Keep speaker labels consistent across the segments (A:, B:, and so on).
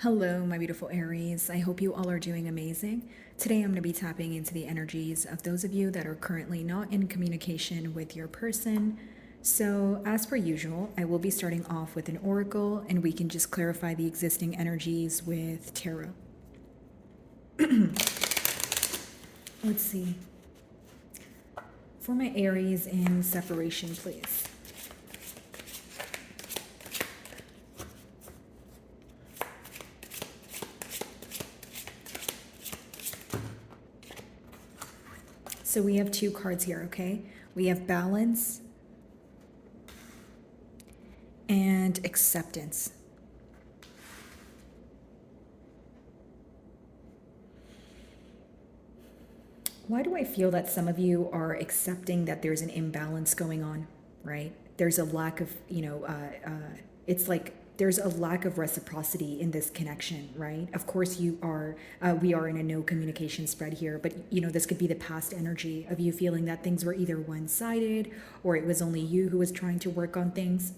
A: Hello, my beautiful Aries. I hope you all are doing amazing. Today, I'm going to be tapping into the energies of those of you that are currently not in communication with your person. So, as per usual, I will be starting off with an oracle, and we can just clarify the existing energies with tarot. Let's see. For my Aries in separation, please. So we have two cards here, okay? We have balance and acceptance. Why do I feel that some of you are accepting that there's an imbalance going on, right? There's a lack of, it's like there's a lack of reciprocity in this connection, right? Of course, we are in a no communication spread here, but this could be the past energy of you feeling that things were either one sided or it was only you who was trying to work on things.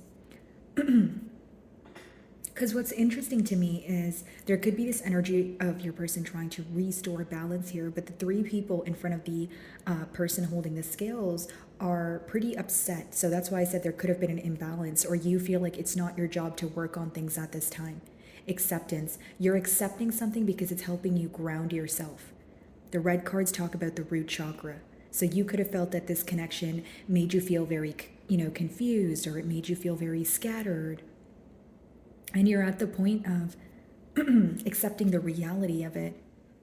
A: Because what's interesting to me is there could be this energy of your person trying to restore balance here, but the three people in front of the person holding the scales are pretty upset. So that's why I said there could have been an imbalance, or you feel like it's not your job to work on things at this time. Acceptance. You're accepting something because it's helping you ground yourself. The red cards talk about the root chakra. So you could have felt that this connection made you feel very, confused, or it made you feel very scattered. And you're at the point of accepting the reality of it,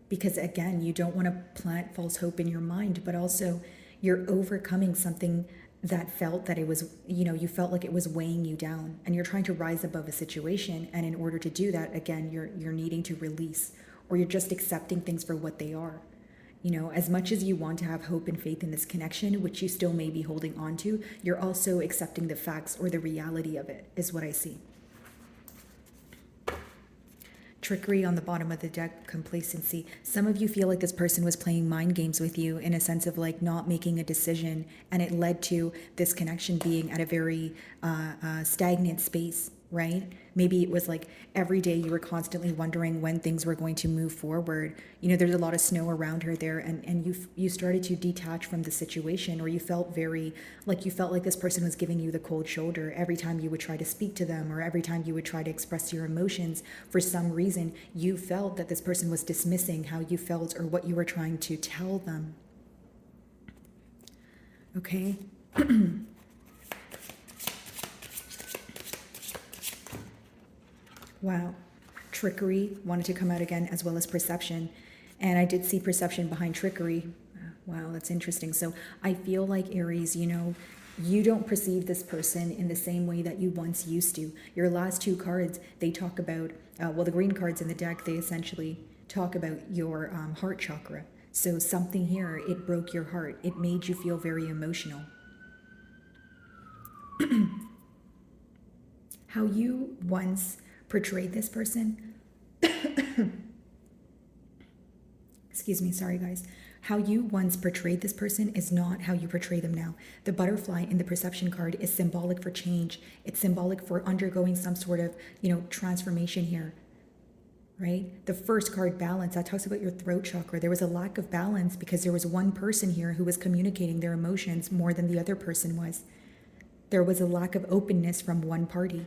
A: because again, you don't want to plant false hope in your mind, but also you're overcoming something that felt that it was, you felt like it was weighing you down, and you're trying to rise above a situation. And in order to do that, again, you're needing to release, or you're just accepting things for what they are. As much as you want to have hope and faith in this connection, which you still may be holding on to, you're also accepting the facts or the reality of it, is what I see. Trickery on the bottom of the deck, complacency. Some of you feel like this person was playing mind games with you in a sense of like not making a decision, and it led to this connection being at a very stagnant space, right? Maybe it was like every day you were constantly wondering when things were going to move forward. There's a lot of snow around her there, and you started to detach from the situation, or you felt like this person was giving you the cold shoulder every time you would try to speak to them, or every time you would try to express your emotions. For some reason, you felt that this person was dismissing how you felt or what you were trying to tell them. Okay? Wow. Trickery wanted to come out again, as well as perception. And I did see perception behind trickery. Wow, that's interesting. So I feel like Aries, you don't perceive this person in the same way that you once used to. Your last two cards, they talk about, the green cards in the deck, they essentially talk about your heart chakra. So something here, it broke your heart. It made you feel very emotional. How you once portrayed this person, excuse me, sorry guys. How you once portrayed this person is not how you portray them now. The butterfly in the perception card is symbolic for change. It's symbolic for undergoing some sort of, transformation here, right? The first card, balance, that talks about your throat chakra. There was a lack of balance because there was one person here who was communicating their emotions more than the other person was. There was a lack of openness from one party.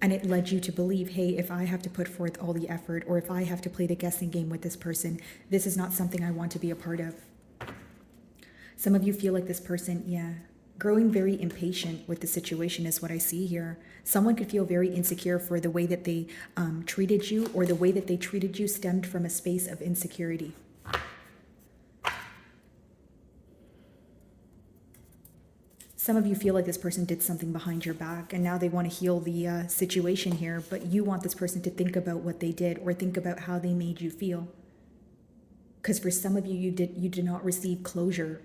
A: And it led you to believe, hey, if I have to put forth all the effort, or if I have to play the guessing game with this person, this is not something I want to be a part of. Some of you feel like this person, growing very impatient with the situation is what I see here. Someone could feel very insecure for the way that they treated you, or the way that they treated you stemmed from a space of insecurity. Some of you feel like this person did something behind your back, and now they want to heal the situation here, but you want this person to think about what they did, or think about how they made you feel. Because for some of you, you did not receive closure,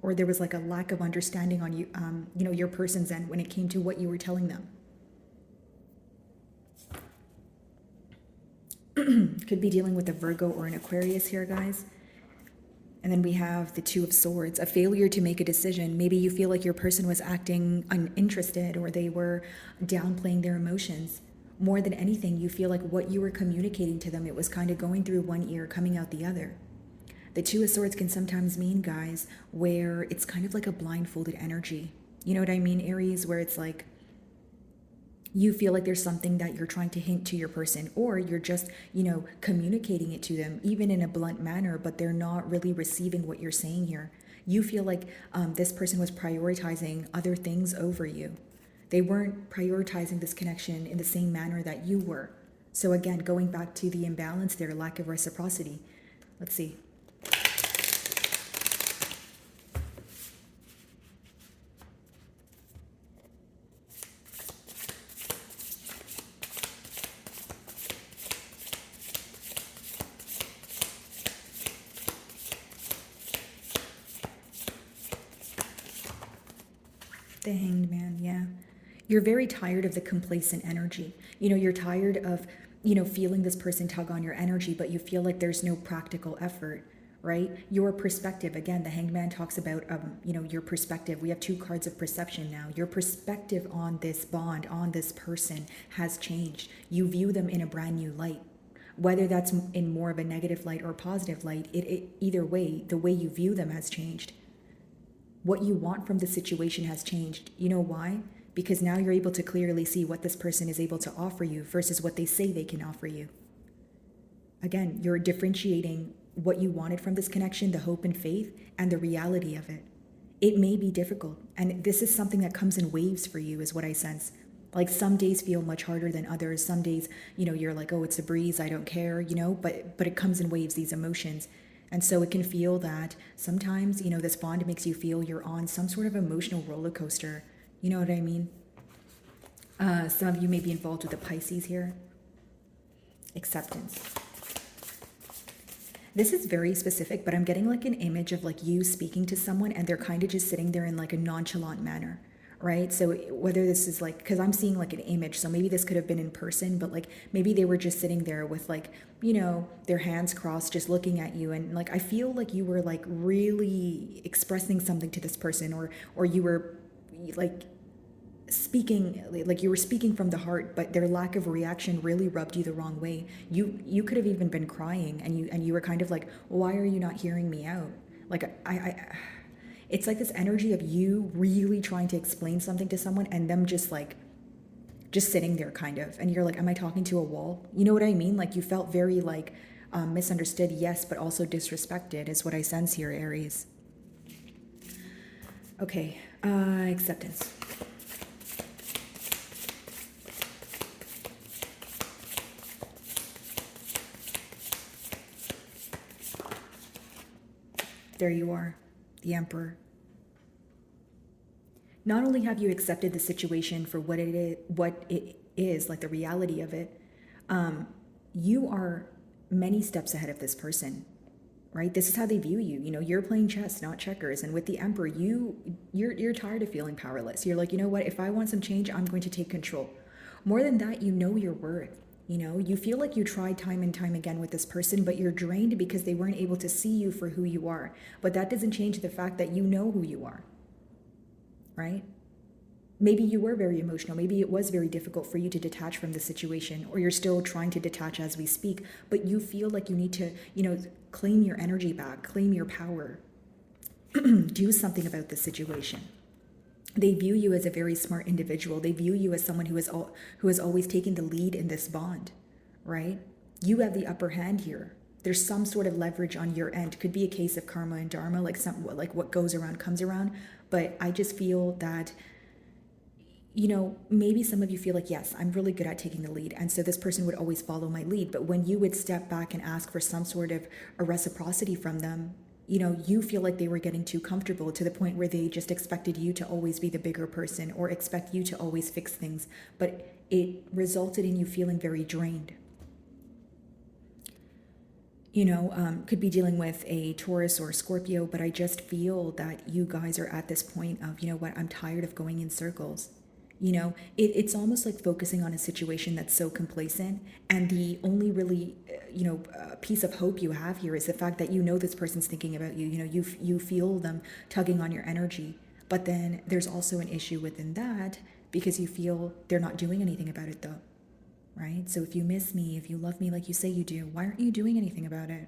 A: or there was like a lack of understanding on your person's end when it came to what you were telling them. Could be dealing with a Virgo or an Aquarius here, guys. And then we have the Two of Swords, a failure to make a decision. Maybe you feel like your person was acting uninterested, or they were downplaying their emotions. more than anything, you feel like what you were communicating to them, it was kind of going through one ear, coming out the other. The Two of Swords can sometimes mean, guys, where it's kind of like a blindfolded energy. You know what I mean, Aries? Where it's like you feel like there's something that you're trying to hint to your person, or you're just, communicating it to them, even in a blunt manner, but they're not really receiving what you're saying here. You feel like this person was prioritizing other things over you. They weren't prioritizing this connection in the same manner that you were. So again, going back to the imbalance there, lack of reciprocity. Let's see. The Hanged Man, yeah. You're very tired of the complacent energy. You're tired of, feeling this person tug on your energy, but you feel like there's no practical effort, right? Your perspective, again, the Hanged Man talks about, your perspective. We have two cards of perception now. Your perspective on this bond, on this person has changed. You view them in a brand new light. Whether that's in more of a negative light or positive light, either way, the way you view them has changed. What you want from the situation has changed. You know why? Because now you're able to clearly see what this person is able to offer you versus what they say they can offer you. Again, you're differentiating what you wanted from this connection, the hope and faith, and the reality of it. It may be difficult, and this is something that comes in waves for you, is what I sense. Like some days feel much harder than others. Some days, you're like, oh, it's a breeze, I don't care, but it comes in waves, these emotions. And so it can feel that sometimes, this bond makes you feel you're on some sort of emotional roller coaster. You know what I mean? Some of you may be involved with the Pisces here. Acceptance. This is very specific, but I'm getting like an image of like you speaking to someone and they're kind of just sitting there in like a nonchalant manner. Right? So whether this is like, because I'm seeing like an image, so maybe this could have been in person, but like maybe they were just sitting there with like, their hands crossed, just looking at you. And like, I feel like you were like really expressing something to this person, or you were like speaking, like you were speaking from the heart, but their lack of reaction really rubbed you the wrong way. You could have even been crying, and you were kind of like, why are you not hearing me out? Like it's like this energy of you really trying to explain something to someone and them just sitting there kind of. And you're like, am I talking to a wall? You know what I mean? Like you felt very like misunderstood, yes, but also disrespected is what I sense here, Aries. Okay, acceptance. There you are, the Emperor. Not only have you accepted the situation for what it is, like the reality of it, you are many steps ahead of this person, right? This is how they view you. You're playing chess, not checkers. And with the Emperor, you're tired of feeling powerless. You're like, you know what? If I want some change, I'm going to take control. More than that, you know your worth. You feel like you tried time and time again with this person, but you're drained because they weren't able to see you for who you are. But that doesn't change the fact that you know who you are. Right? Maybe you were very emotional. Maybe it was very difficult for you to detach from the situation, or you're still trying to detach as we speak, but you feel like you need to, claim your energy back, claim your power, do something about the situation. They view you as a very smart individual. They view you as someone who has always taken the lead in this bond, right? You have the upper hand here. There's some sort of leverage on your end. Could be a case of karma and dharma, like what goes around comes around. But I just feel that, maybe some of you feel like, yes, I'm really good at taking the lead. And so this person would always follow my lead. But when you would step back and ask for some sort of a reciprocity from them, you feel like they were getting too comfortable to the point where they just expected you to always be the bigger person or expect you to always fix things. But it resulted in you feeling very drained. Could be dealing with a Taurus or a Scorpio, but I just feel that you guys are at this point of, you know what, I'm tired of going in circles. It's almost like focusing on a situation that's so complacent, and the only really, piece of hope you have here is the fact that this person's thinking about you. You feel them tugging on your energy, but then there's also an issue within that because you feel they're not doing anything about it though. right? So if you miss me, if you love me like you say you do, why aren't you doing anything about it?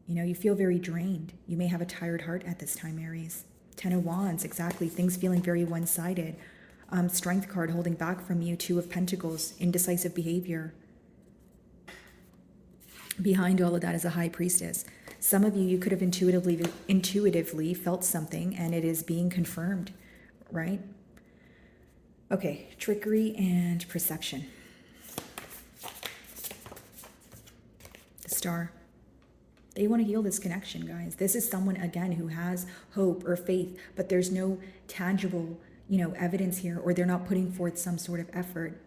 A: You know, you feel very drained. You may have a tired heart at this time, Aries. 10 of Wands, exactly. Things feeling very one-sided. Strength card holding back from you. 2 of Pentacles, indecisive behavior. Behind all of that is a High Priestess. Some of you, you could have intuitively felt something, and it is being confirmed, right? Okay, trickery and perception. The Star. They want to heal this connection, guys. This is someone, again, who has hope or faith, but there's no tangible, evidence here, or they're not putting forth some sort of effort.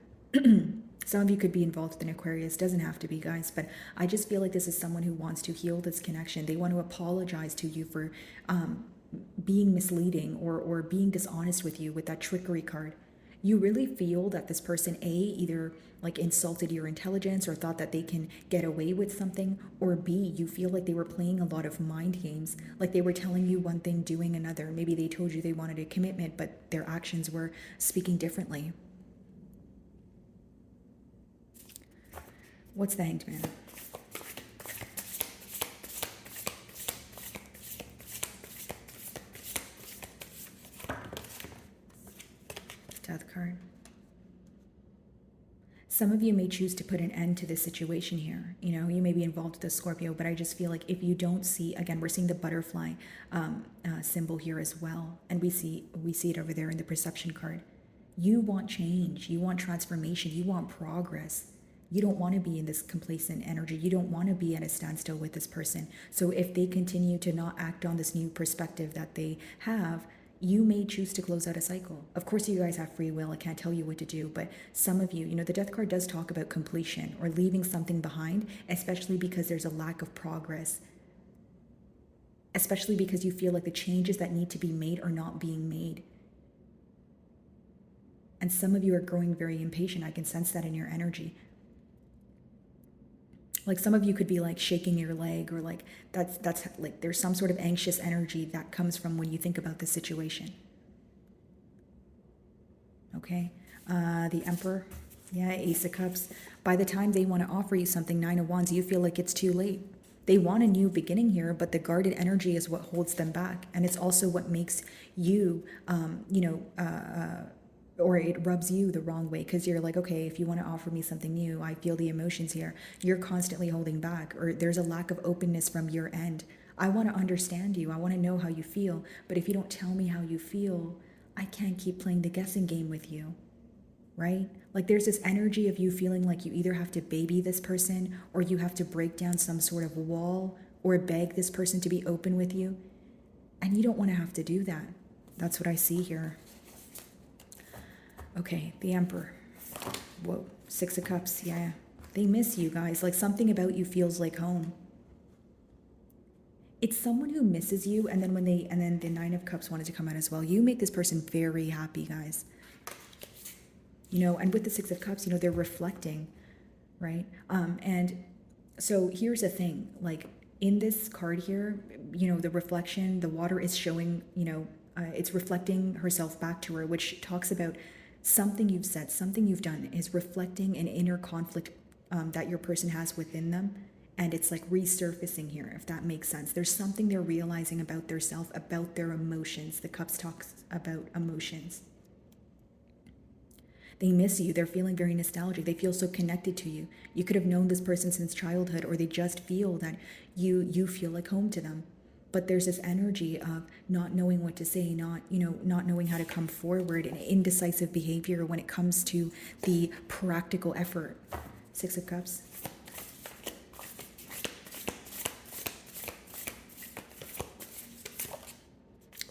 A: Some of you could be involved with an Aquarius. Doesn't have to be, guys, but I just feel like this is someone who wants to heal this connection. They want to apologize to you for being misleading or being dishonest with you with that trickery card. You really feel that this person, A, either like insulted your intelligence or thought that they can get away with something, or B, you feel like they were playing a lot of mind games, like they were telling you one thing, doing another. Maybe they told you they wanted a commitment, but their actions were speaking differently. What's the Hanged Man? Death card. Some of you may choose to put an end to this situation here. You may be involved with a Scorpio, but I just feel like if you don't see, again, we're seeing the butterfly symbol here as well, and we see it over there in the perception card. You want change, you want transformation, you want progress. You don't want to be in this complacent energy. You don't want to be at a standstill with this person. So if they continue to not act on this new perspective that they have, you may choose to close out a cycle. Of course, you guys have free will. I can't tell you what to do, but some of you, the death card does talk about completion or leaving something behind, especially because there's a lack of progress, especially because you feel like the changes that need to be made are not being made. And some of you are growing very impatient. I can sense that in your energy. Like some of you could be like shaking your leg, or like that's like there's some sort of anxious energy that comes from when you think about the situation. Okay, the Emperor, yeah, Ace of Cups. By the time they want to offer you something, 9 of Wands, you feel like it's too late. They want a new beginning here, but the guarded energy is what holds them back, and it's also what makes you, or it rubs you the wrong way, because you're like, okay, if you want to offer me something new, I feel the emotions here. You're constantly holding back, or there's a lack of openness from your end. I want to understand you. I want to know how you feel. But if you don't tell me how you feel, I can't keep playing the guessing game with you, right? Like there's this energy of you feeling like you either have to baby this person, or you have to break down some sort of wall, or beg this person to be open with you. And you don't want to have to do that. That's what I see here. Okay, the Emperor. Whoa, 6 of Cups, yeah. They miss you, guys. Like something about you feels like home. It's someone who misses you, and then the 9 of Cups wanted to come out as well. You make this person very happy, guys. And with the 6 of Cups, they're reflecting, right? And so here's the thing, like in this card here, the reflection, the water is showing, it's reflecting herself back to her, which talks about something you've said, something you've done is reflecting an inner conflict that your person has within them. And it's like resurfacing here, if that makes sense. There's something they're realizing about their self, about their emotions. The Cups talks about emotions. They miss you. They're feeling very nostalgic. They feel so connected to you. You could have known this person since childhood, or they just feel that you feel like home to them. But there's this energy of not knowing what to say, not knowing how to come forward, and indecisive behavior when it comes to the practical effort. 6 of Cups.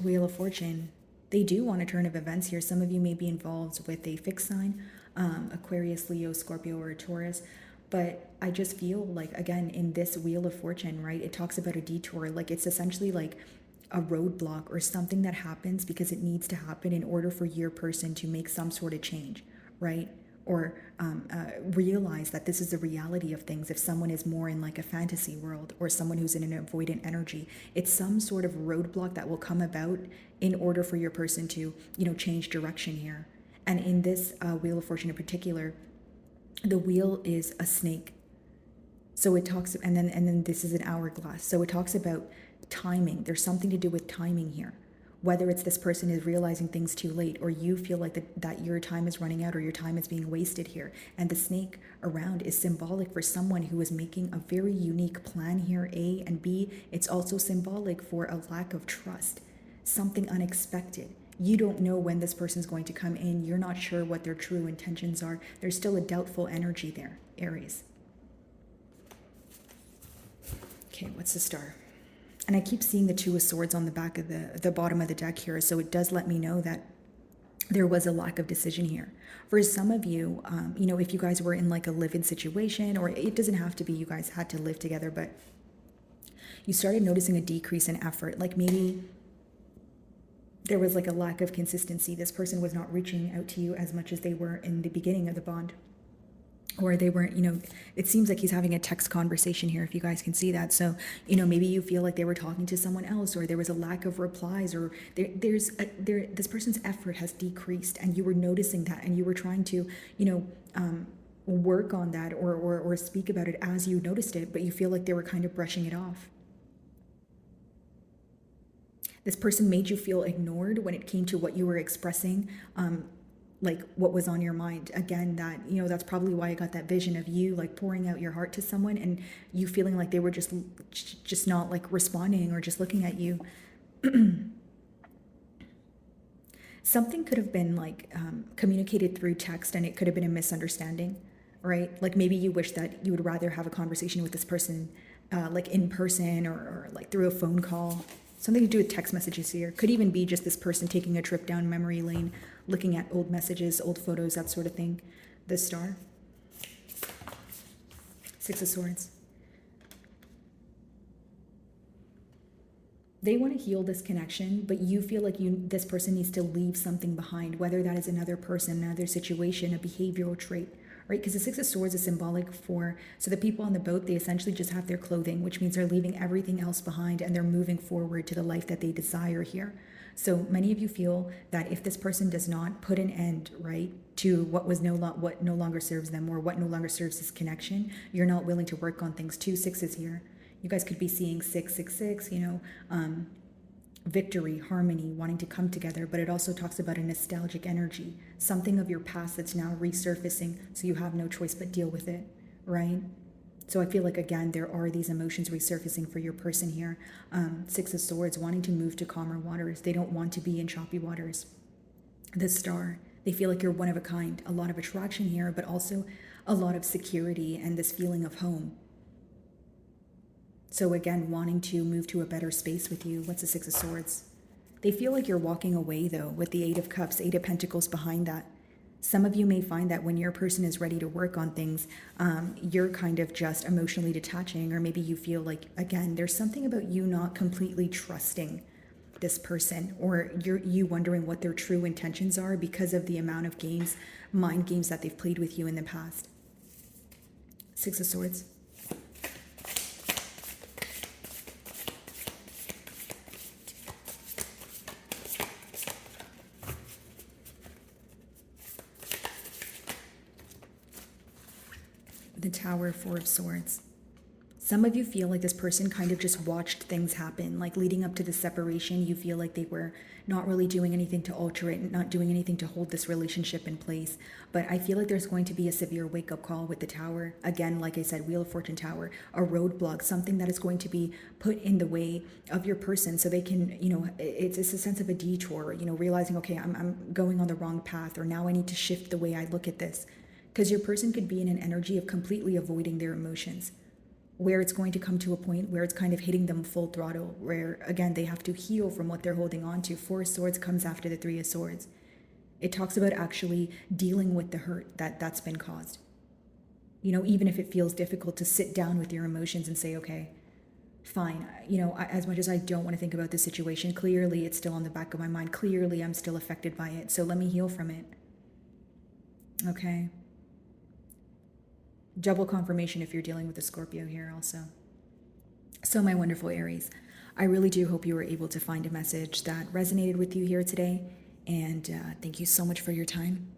A: Wheel of Fortune. They do want a turn of events here. Some of you may be involved with a fixed sign, Aquarius, Leo, Scorpio, or a Taurus. But I just feel like, again, in this Wheel of Fortune, right, it talks about a detour. Like it's essentially like a roadblock or something that happens because it needs to happen in order for your person to make some sort of change, right? Or realize that this is the reality of things. If someone is more in like a fantasy world, or someone who's in an avoidant energy, it's some sort of roadblock that will come about in order for your person to, change direction here. And in this Wheel of Fortune in particular, The wheel is a snake. So it talks, and then this is an hourglass. So it talks about timing. There's something to do with timing here. Whether it's this person is realizing things too late, or you feel like that your time is running out, or your time is being wasted here. And the snake around is symbolic for someone who is making a very unique plan here, A, and B, it's also symbolic for a lack of trust, something unexpected. You don't know when this person's going to come in. You're not sure what their true intentions are. There's still a doubtful energy there, Aries. Okay, what's the star? And I keep seeing the Two of Swords on the back of the bottom of the deck here, so it does let me know that there was a lack of decision here. For some of you, if you guys were in like a live-in situation, or it doesn't have to be you guys had to live together, but you started noticing a decrease in effort. Like maybe there was like a lack of consistency. This person was not reaching out to you as much as they were in the beginning of the bond. Or they weren't, it seems like he's having a text conversation here, if you guys can see that. So, maybe you feel like they were talking to someone else, or there was a lack of replies, or this person's effort has decreased, and you were noticing that, and you were trying to, work on that, or speak about it as you noticed it, but you feel like they were kind of brushing it off. This person made you feel ignored when it came to what you were expressing, like what was on your mind. Again, that that's probably why I got that vision of you like pouring out your heart to someone, and you feeling like they were just not like responding or just looking at you. Something could have been like communicated through text, and it could have been a misunderstanding, right? Like maybe you wish that you would rather have a conversation with this person like in person, or like through a phone call. Something to do with text messages here. Could even be just this person taking a trip down memory lane, looking at old messages, old photos, that sort of thing. The star. Six of Swords. They want to heal this connection, but you feel like this person needs to leave something behind, whether that is another person, another situation, a behavioral trait, right? Because the Six of Swords is symbolic for, so the people on the boat, they essentially just have their clothing, which means they're leaving everything else behind, and they're moving forward to the life that they desire here. So many of you feel that if this person does not put an end, right, to what no longer serves them, or what no longer serves this connection, you're not willing to work on things. 2 6s here. You guys could be seeing 666, victory, harmony, wanting to come together, but it also talks about a nostalgic energy, something of your past that's now resurfacing, so you have no choice but deal with it, right? So I feel like, again, there are these emotions resurfacing for your person here. 6 of Swords, wanting to move to calmer waters. They don't want to be in choppy waters. The Star, they feel like you're one of a kind. A lot of attraction here, but also a lot of security and this feeling of home. So again, wanting to move to a better space with you. What's the 6 of Swords? They feel like you're walking away, though, with the 8 of Cups, 8 of Pentacles behind that. Some of you may find that when your person is ready to work on things, you're kind of just emotionally detaching, or maybe you feel like, again, there's something about you not completely trusting this person, or you wondering what their true intentions are because of the amount of games, mind games that they've played with you in the past. 6 of Swords. The Tower, 4 of Swords. Some of you feel like this person kind of just watched things happen, like leading up to the separation. You feel like they were not really doing anything to alter it, not doing anything to hold this relationship in place. But I feel like there's going to be a severe wake-up call with the Tower. Again, like I said, Wheel of Fortune Tower, a roadblock, something that is going to be put in the way of your person, so they can, it's a sense of a detour, realizing, okay, I'm going on the wrong path, or now I need to shift the way I look at this. Because your person could be in an energy of completely avoiding their emotions, where it's going to come to a point where it's kind of hitting them full throttle, where, again, they have to heal from what they're holding on to. 4 of Swords comes after the 3 of Swords. It talks about actually dealing with the hurt that's been caused. Even if it feels difficult to sit down with your emotions and say, okay, fine, as much as I don't want to think about this situation, clearly it's still on the back of my mind. Clearly I'm still affected by it. So let me heal from it. Okay. Double confirmation if you're dealing with a Scorpio here also. So my wonderful Aries, I really do hope you were able to find a message that resonated with you here today. And thank you so much for your time.